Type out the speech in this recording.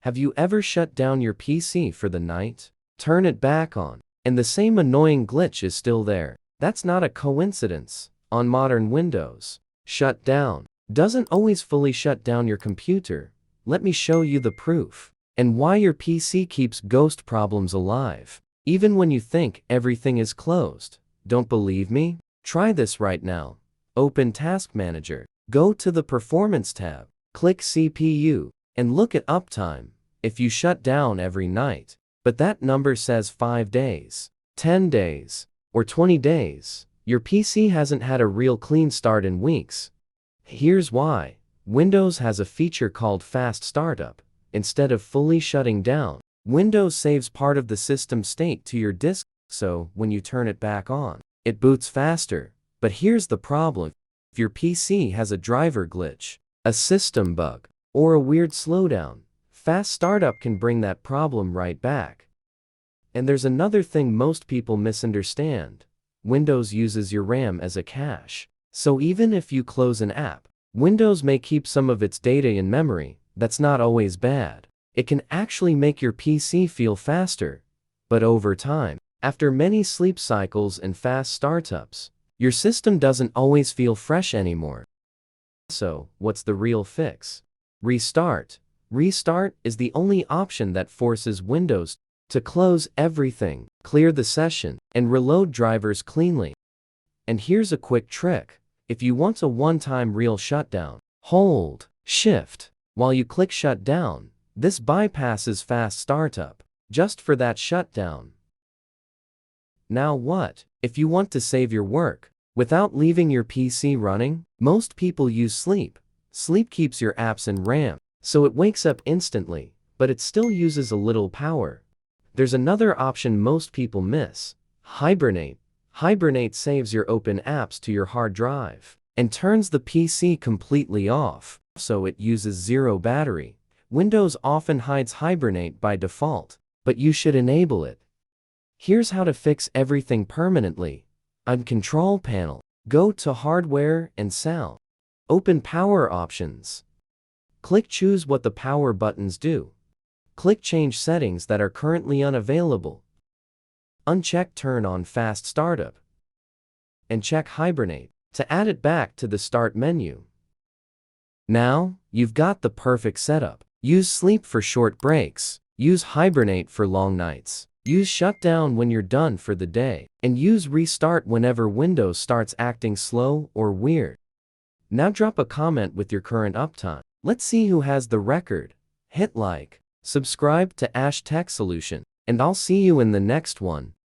Have you ever shut down your PC for the night, turn it back on, and the same annoying glitch is still there? That's not a coincidence. On modern Windows, shut down doesn't always fully shut down your computer. Let me show you the proof, and why your PC keeps ghost problems alive, even when you think everything is closed. Don't believe me? Try this right now. Open Task Manager, go to the Performance tab, click CPU, and look at uptime. If you shut down every night, but that number says 5 days, 10 days, or 20 days, your PC hasn't had a real clean start in weeks. Here's why. Windows has a feature called Fast Startup. Instead of fully shutting down, Windows saves part of the system state to your disk, so when you turn it back on, it boots faster. But here's the problem. If your PC has a driver glitch, a system bug, or a weird slowdown, Fast Startup can bring that problem right back. And there's another thing most people misunderstand. Windows uses your RAM as a cache. So even if you close an app, Windows may keep some of its data in memory. That's not always bad. It can actually make your PC feel faster. But over time, after many sleep cycles and fast startups, your system doesn't always feel fresh anymore. So, what's the real fix? Restart. Restart is the only option that forces Windows to close everything, clear the session, and reload drivers cleanly. And here's a quick trick. If you want a one-time real shutdown, hold Shift while you click Shut Down. This bypasses Fast Startup, just for that shutdown. Now what? If you want to save your work without leaving your PC running, most people use Sleep. Sleep keeps your apps in RAM, so it wakes up instantly, but it still uses a little power. There's another option most people miss. Hibernate. Hibernate saves your open apps to your hard drive and turns the PC completely off, so it uses zero battery. Windows often hides Hibernate by default, but you should enable it. Here's how to fix everything permanently. On Control Panel, go to Hardware and Sound. Open Power Options. Click Choose what the power buttons do. Click Change settings that are currently unavailable. Uncheck Turn on Fast Startup. And check Hibernate to add it back to the Start menu. Now, you've got the perfect setup. Use Sleep for short breaks. Use Hibernate for long nights. Use Shutdown when you're done for the day. And use Restart whenever Windows starts acting slow or weird. Now drop a comment with your current uptime. Let's see who has the record. Hit like, subscribe to Ash Tech Solution, and I'll see you in the next one.